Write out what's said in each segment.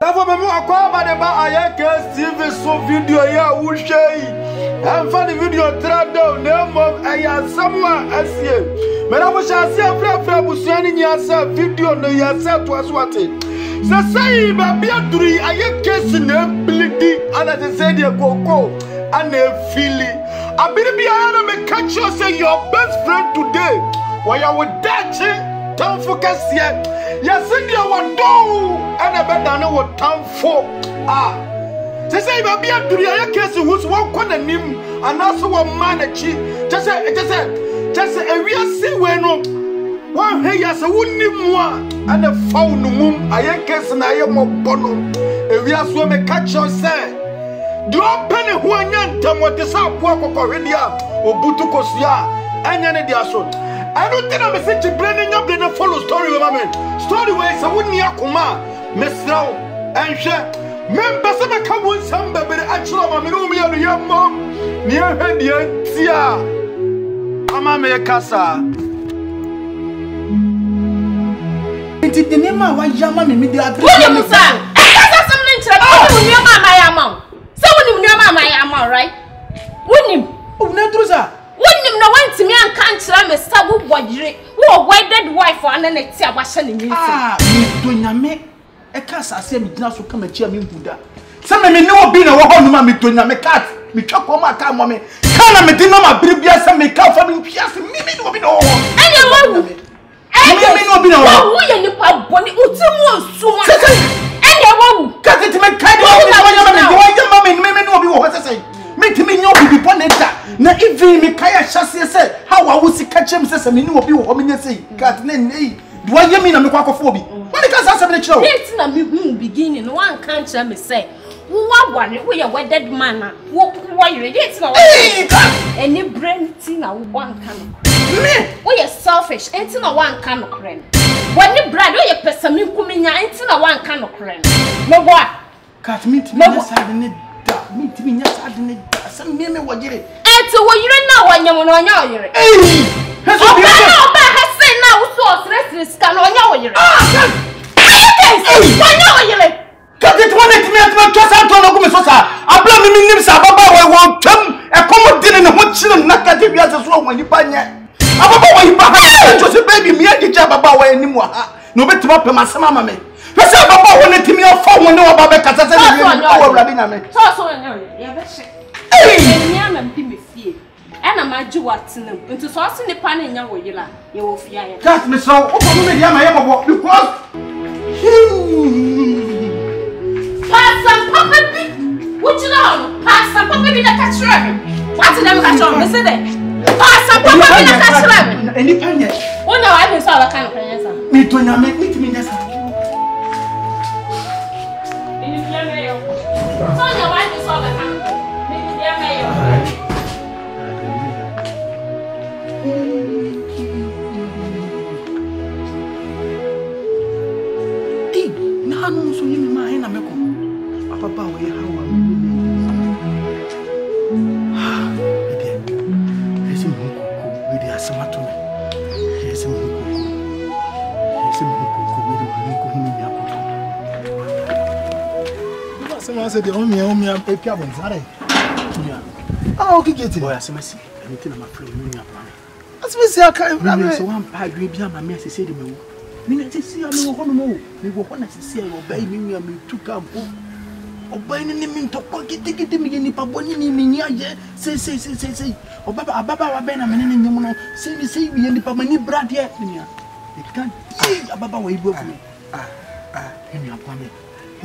Tavo me akwa ba de ba ayeke TV so video ya wo hwei. Emfa the video trado na mom aya samwa asie. Me na wo sha asie afra busuani nya asa video no ya sa to aswate. Say ba bia duri ayeke si na blidi ana se say de koko ana fili. Abiri bia na me catch you say your best friend today. Why you would dachi time focus here. Yes, India would do and a better than what time for. They say, baby, I'm doing a case who's one corner him and also one man a cheat. Just say, we are seeing when one hey, yes, I wouldn't need more and a phone moon. I ain't guessing I am a bono. If we are swimming, catch your say. Do you penny who I am? Tell what the South Walk or Corindia or Butukosia and any diason. I don't think I'm a city blending up in a follow story with my man. Story ways I wouldn't yakuma, Miss Now, and share. Members of a come with some baby, actually, I'm a young mom near her, dear Tia. I'm a casa. It's the name of my Yama media. William, sir. That's something to my amount. So, when you know my amount, right? William, oh, Nedruza. When no one to me and can't tell me, Sabu Wajri, who a wedded wife for an next washing in you. Doing a cast, I say, me now so come and cheer me Buddha. Some may know being a woman, mammy, doing a cat, me chuck on my car, mommy. Can I dinner my bribia, some may come from me, Pias, and me no be no. Anyone, I may not be no one, you pub, Bonnie, Utumo, so much. Anyone, cut it to my kind of mammy, may not be what I say. Make me know be boneta. Na even me kaya chassis say how I will see catch him says me no be what me say. Cat nay. Do I hear me na me kwakofo bi? When the cast say show. It na me beginning one can't tell me say. What one we a wedded man. What you it na. Any brain thing na one can. Me we are selfish ain't na one can friend. When the brand we person me kuminya ain't na one can friend. Me what? Cat meet me side need. Meet me, yes, I didn't. Some name what you did. And so, what you know when you're on your ear. Hey, has said now, so restless can on your ear. Ah, cut it one at me at my trust. I don't know. I blame me, names Ababa. I won't come a common dinner and what children not that you as well when you buy it. Ababa, you buy just a baby, me and the job about anymore. No better up my mamma. Pesa baba woni timi afọ woni oba be kasa se ni wo rabi na me so ya be hye eni ama mpi me fie ena ma ji watenam nti so ase ni pa na nya wo yira ye wo fie aye cat me so o ko me dia ma ye bobo because pasa papa bi wuti na pasa papa bi na ka kire me what na me ka kire me se de pasa papa bi na ka kire me eni pa nye wona wa be so aba kan prensa me to nya me timi nya sa Sonia, why you saw the camera? Maybe they are made. Hey, now I'm so in my hand. I'm a papa. We how I'm. Here's a moon with the asamato. Here's a moon. Here's a moon with the I said, the only paper was okay, get it. Boy, I see anything I'm afraid of. As we say, I can't. So one pie behind my mess, he said to me, we need to see a little home. We were one to see your baby and me to come. Or by any mean to pocket ticket to me any paboni in say. Or Baba Benham and any say, we any pabani brat yet. It can't see a Baba way both me. In your family.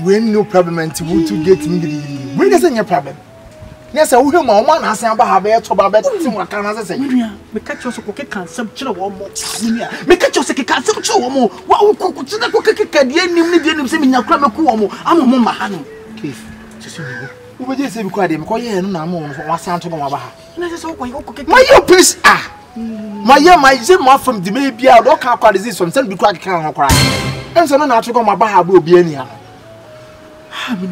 When no problem and to get me, when is any problem? Yes, I will hear my one as I have a trouble about what can I say? We catch us a cook can substitute one more. We catch us a can substitute one more. What will cook the cook at the end of the same in your crab? I'm a mama. Cliff, we were just saying, quite him, call you no more for one sound to my baha. My young place, my young, my zim from the maybe a local disease from San Buquac can cry. And so, not to go my baha will be any.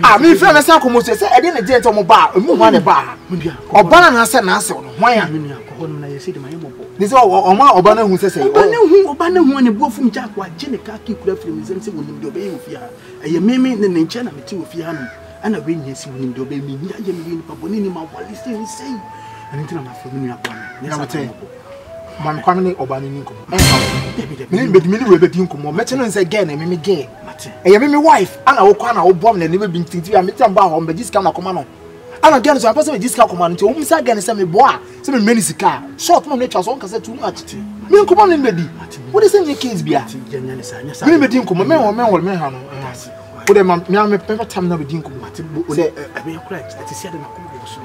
Ah, me friend say come say e dey na je ento mo ba, mu ho na ba. Oba na say na asew no. Hwan ya? Ko no na ye say de maye mobo. Ni say oba na hu say oba na hu ne buofum ja kwa je ne ka ki kura firi mizem se wonim de obey ofia. Eye meme ne nche na meti ofia no. Ana we nya si wonim de obey mi nya ye me ni pabo ni ma wali say ni say. Ani ntina na fa mi akwa na. Ni na mate. Man kwame ne oba ni nkomo. Me ni we be di nkomo. Mete no say girl na me girl. Eye me wife ana wo kwa na wo bom na ne be bintinti ya mete mba ho mbe discount na koma no. Ana girl so person be discount koma no nti o misa girl say me boa say me many sika. Short mom na twa so on kase too much. Me nkomo ne be di. What is say case bia? Me be di nkomo me ha no. Wo de me pepper time na be di nkomo. Say e be correct. It is said na ko go so.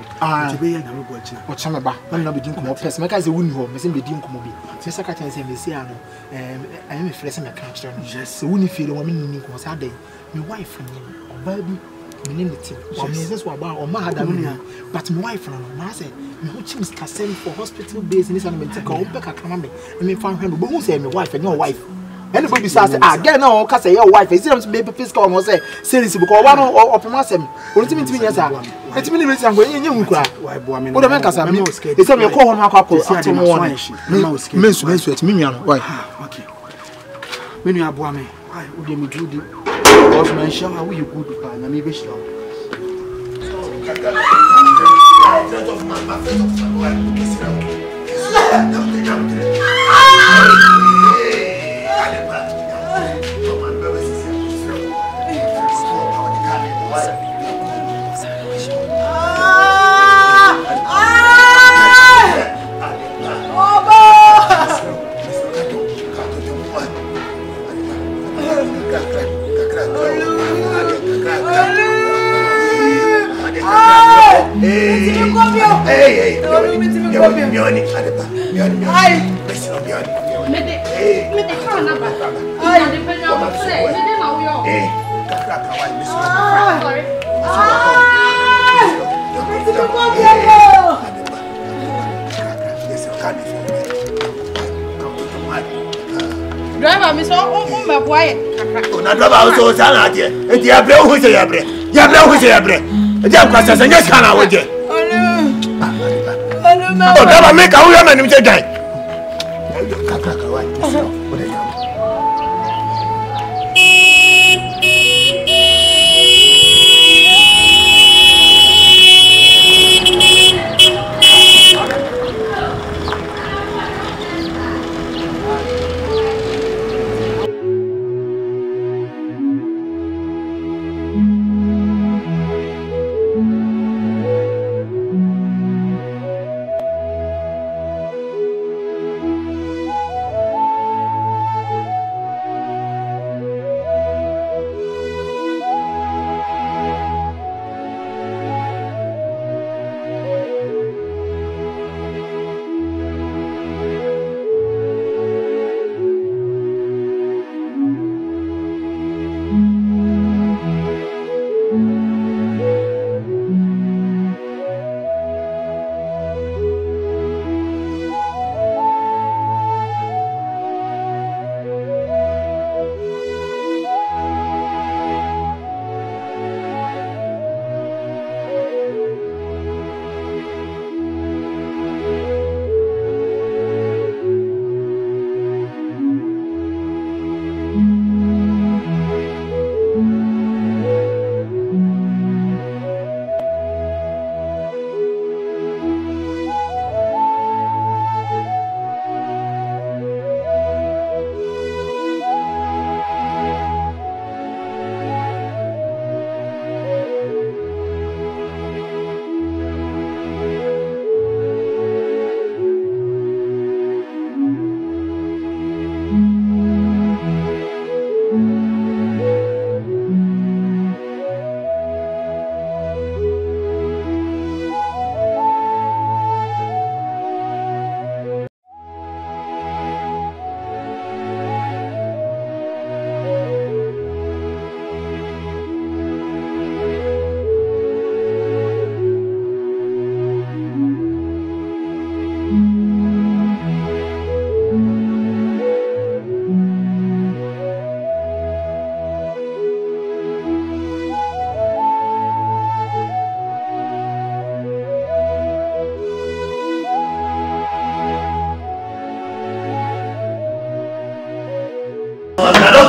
Ti be ya na me go achi. O chama ba. Na be di nkomo person. Me ka say wuni ho, me say be di nkomo bi. Say saka ten say me say ano. I am a fresh and a catcher. Yes, wuni feel wo me ni nkomo say dey. Me wife ni oba bi me ni team. Or me say so about or ma had no. But my wife no na say me ho chim ska send for hospital base ni say me take o be kakra me fan hwe no. But who say me wife and your wife? Anybody say girl no ka say your wife is them be physical no say serious because one opema sem onti ntimi nya sa ntimi ni resi ango nya hu kura o do men ka sa me e say me call hon akwa ato mo won me su ati me nua no why okay me nua aboa me why o de me do di of man show how you good pa na me be show Driver, me so my boy. Na driver so sana ati. Enti ya bre hu se ya bre. Ya bre hu se ya bre. Enti am kwasa se nya kana wo je. Oh, driver make a wo ma nim se dan. Kaka wa.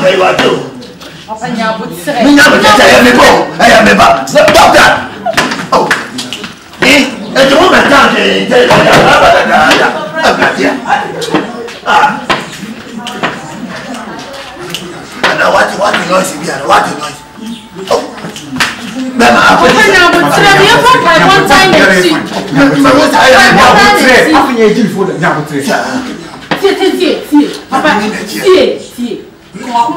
okay, you are too. Papa Nyabutre. Nyabutre, I am a boy. I am a boy. Doctor. Oh. And the woman can't tell you. And now what noise is here? What noise? Oh. Mama, Papa Nyabutre, we have one time to see. Papa, see. Come on,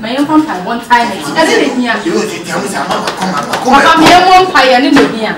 my own vampire one time. I didn't hear. Papa, me one pie and in the here.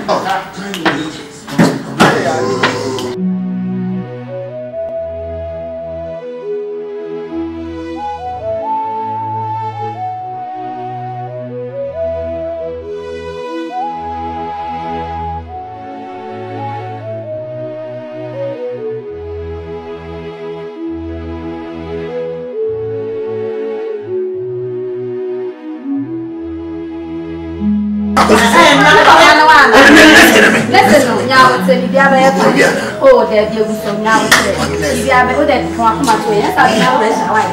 Oh, there be some now. If you have a good one, come to yes, I know this. I want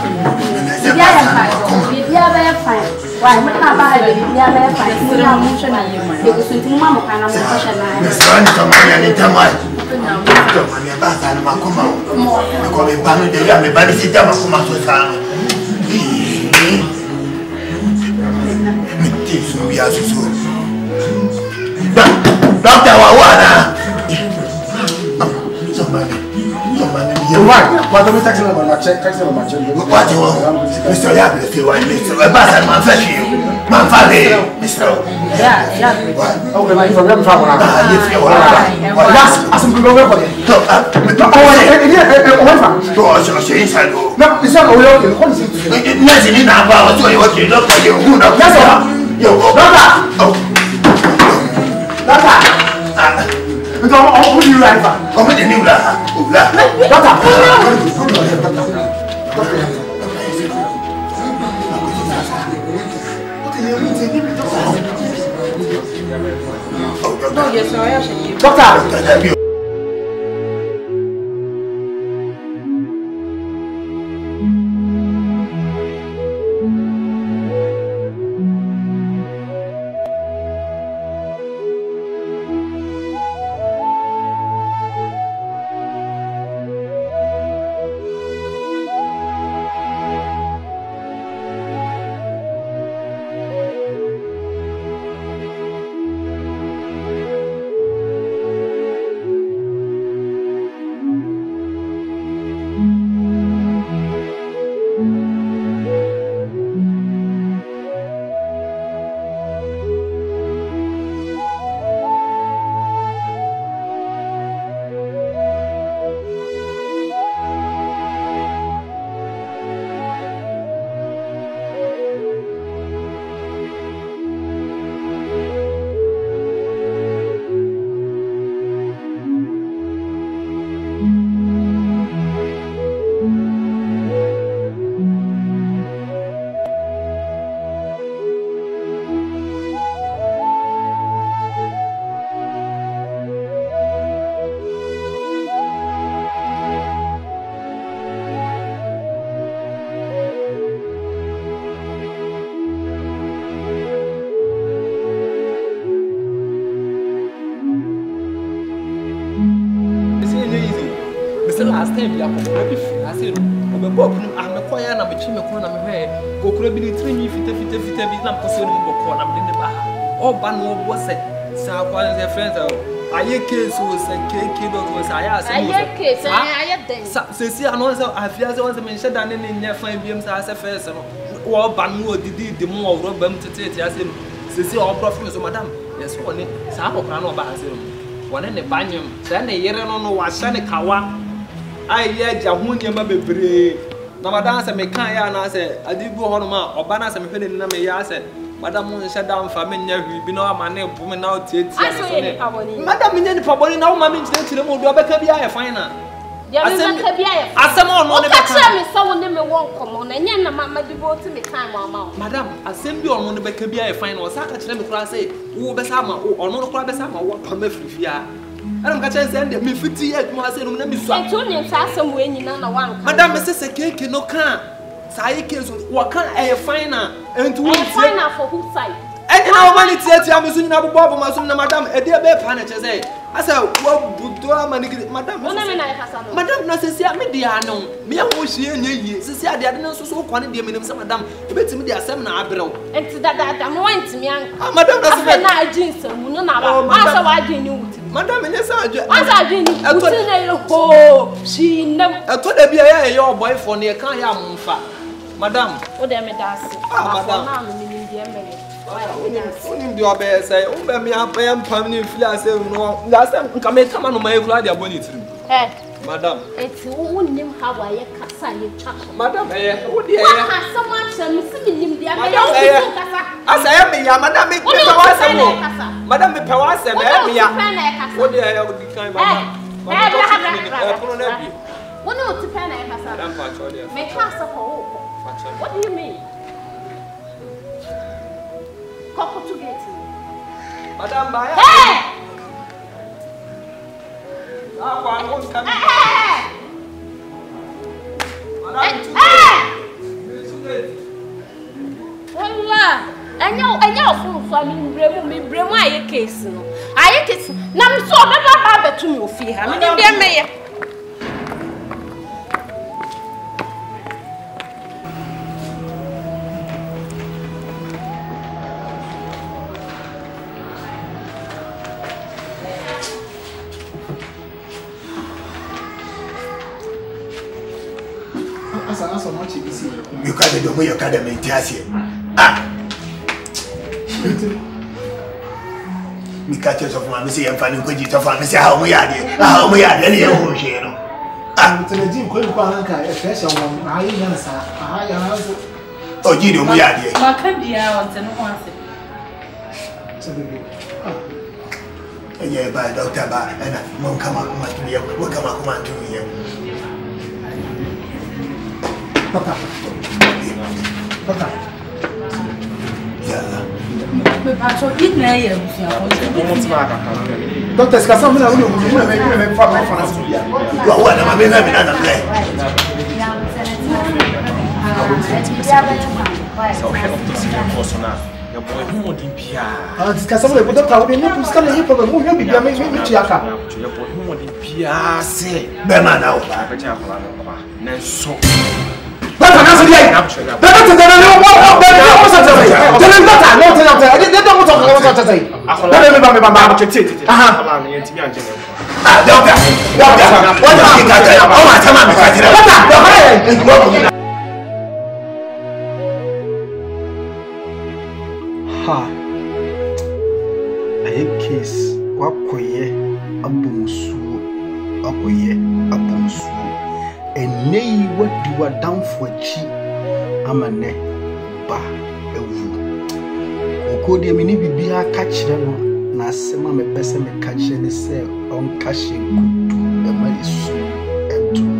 to if you have a fine, why, what about it? If you have a fine, you will not mention you. You will soon mamma kind of question. Doctor Wawana. What are we talking about? What you want? Mr. Yabby, if you want, Mr. Bassett, man, fetch you. Man, family, Mr. Yeah. Oh, we're from them from one. If you want, that's as I'm going over it. So, inside. No, it's not all your nothing in our power to what you look for you. That's all. You go, oh. Doctor, I'll put you right back. Come in the new Doctor, Doctor. Last time we are going to be free. I said, I'm a book. I'm a choir. I'm a chimney corner. I'm a hair. Go could be 3 feet. I'm considering book corner. I'm in the bar. Oh, Banu was it? So, one of their friends are. I kids who said cake was I asked. I know I feel I was mentioned and in your fine beams as a first. Or Banu did the more rubber to take. I said, Sissy, all profits of Madame. Yes, one. Some of Basil. One in the banyum. Then a year on no was Shanny Kawa. I hear Jahunia Baby. Now, Madame, I may can't answer. I did go on or Banas and Penny Name. Madame shut down for me. You've been all my name, woman out. Madame, in any problem now, Mammy, to the mood of a cabinet finer. I said, more someone never won't come on, and yet, Mamma devote to me time, Mamma. Madame, I send you on the cabinet finer or Saka Chemical say, who Besama or no Crabesama, what come if you are. I don't catch us and me 50 years more. I said, let me say, Tony and Sassam when you know one. Madame, Mrs. Cake, no can. Say case what can a finer and to finer for whose side? And now money I'm assuming Abu Bob, Madam, a dear bear panic. I said, what would do Madam? Madam, Nassia, Mediano, Mia was here near you. Cecilia, they are not so quantity, Madam. You bet me, they are 7 Abro. And to that, I'm going to me. Madam, that's a night, Jinson. No, I didn't know. Madam, I didn't. Oh, she never. I told her, be your boy for near Kaya Madam, what am I does? Madam. Only do obey say, me up and family flash. Last time, come on, my blood, your bonnet. Madam, it's only him how I can Madam, what do you have so much? I say, Madam, make Madam, the powers and what do I have to kind of what do you mean? Couple to get Madam Baya. Hey! And your fool for me, bring my case. I kiss. Now, so never to you, fear. I mean, dear mayor. You can't do your academy, Tassie. Ah! We catch us of Mammy and Fanny Quidget of Mammy, how we are any old here. Ah, to the Jim Quilpanka, a special one. I answer. Oh, you know, we are here. I can't be out and once. Yeah, by Dr. Bar and won't come up to me. We'll come up to me. Papa. Doctor, Scasson, I will make fun of you. What am I having another play? Case, what quay, a boomsu, a quay, a boomsu. And nay, what you are down for cheap, I'm a ne ba a woo. Could you mean be a catch them? Nasema me person me catch any say on cashing good to a money soon and two.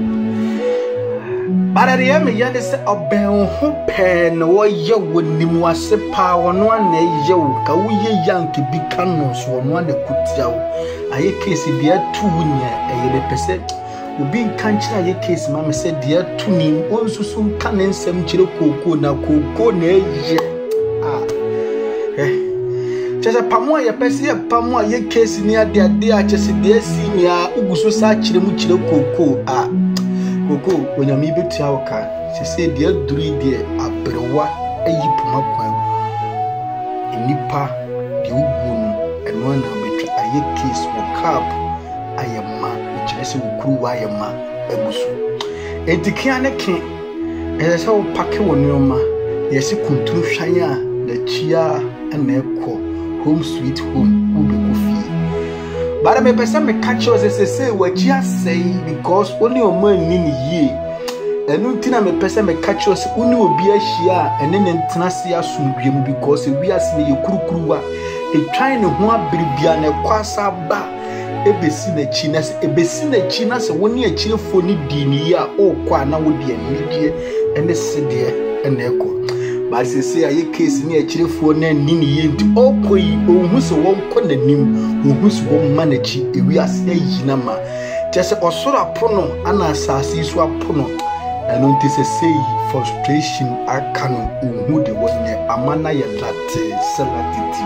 But at the end, you say a bell who pen or you would nimwa se power no one a yo, ka we young to be canons one the could tell. I case it be a 2 year a percent. Ubi kanchira ye case mama said dear to me also some canon some chiro coco na coco ne just a pamoa ya pesi a pamoa ye case near dear dear just dear senior uguso sa chiro mu chiro coco coco when you me bit yawka she said dear 3 dear abrewa ayipuma kwan enipa de ugu and one na betray a case wo cap ayama chese ukuru wa yema ebusu entikia ne ke ese wo pake wonioma yesi kunturu hwan a na chia na ekọ home sweet home ube kofi bara me pese me catch us say wa chia say because only o man ni ye enu ntina me pese me catch us uni obi ahia ene ne ntena se asumdwem because we as ne yekurukuru wa etwan ne ho abribia na kwasa ba ebesi na china se woni achirefo ni dini ya okwa na wodi anidie ene sedie ene eko ba sese aye case ni achirefo na nini ye ndi okoyi ohun se won ko nanim ohun se won manachi ewi ase yina ma tese osoro apono ana asase su apono and on this say frustration I cannot who the one amana ya late saladiti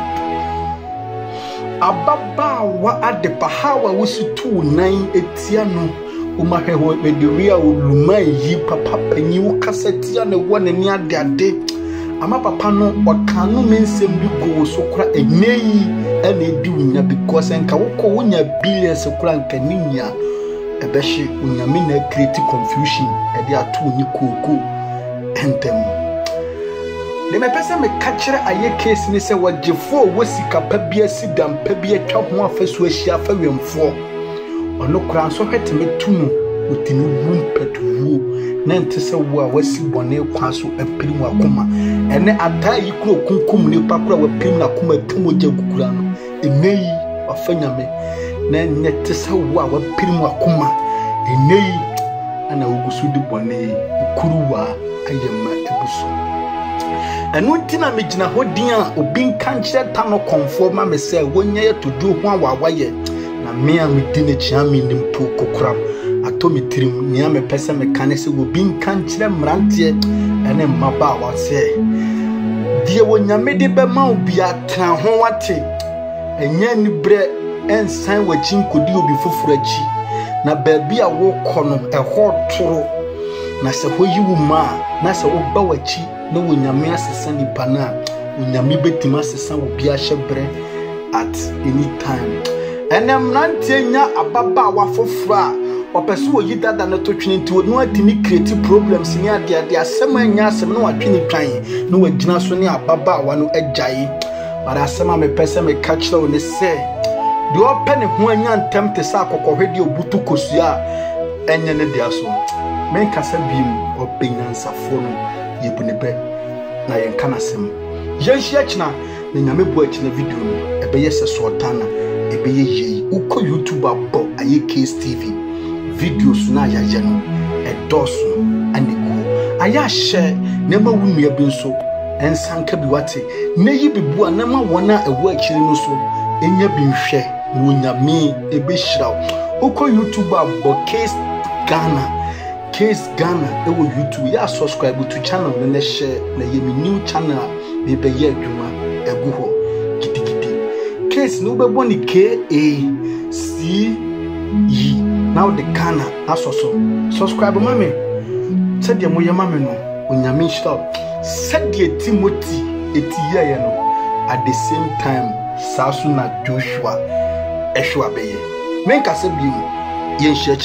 ababa wa ade pahawa wusi 29 etiano umahweho mediria uluma yi papa panyi wo kasetia ne wona ni ade ama papa no okanu mensem bi go so kura eneyi ene di unya because enka wokọ unya billions kura nka ninya ebeshi unyame na create confusion ede atu ni koko entem de me pese me kachire aye case ni se wagefo wosika pa bia sidam pa bia twa ho afasu ahia fa wemfo ono kura so hweteme tunu otini wumpetuwo na ntese wo a wasi bone kwaso apirim akoma ene atai kuro kunkum ni pakura wapirim na akoma tumoja gukura no eneyi afanyame na netese wo a wapirim akoma eneyi ana ogusu di bone kuruwa ayema ebuso enu ntina megina hodin a obi nkanche tano conform ma me se wonye todu ho awawaye na me a medine chiami nimpo kokura atomi tirim nia me pese me kanese obi nkanche mrantie ene maba wase die wonyame de be ma obi atra ho wate enya ni bre ensan wachi nkodi obi foforo achi na baabi a wo kono eho toro na se hoyi wu ma na se oba wachi na wonyame asesa ni pana wonyame betima asesa obi ahyebre at any time enem nantie nya ababa wa foforo opeso oyi dada na totwene nti no atimi create problems ni ade asem anya asem na watwene twan no wagina so ne ababa wa no agyae bara asem me pese me catch law ne se de open ho anya ntem te sa kokohwede obutu kosua enye ne dia so men kasa bim obenyansafo no yebunebe na yenka asem yenhia kina na nyame bu akina video no ebeye se sotana ebeye yi uko YouTube abo aye Case TV videos na ya no edoso anegu aya hye na ma wunua bi nso ensanka bi wate na yi bibu na ma wona ewo akiri no so enya bi nhwe wonyame ebehiraw uko YouTube abo Case Ghana ewo YouTube ya subscribe to channel na share na ye new channel be be ye adwuma egu ho gidigidi Case no be boni KACE now the Ghana asoso subscribe mame said ye moye mame no onyame stop said ye Timothy etiye no at the same time sasu na Joshua ehwa beye menka se bi mu ye nhye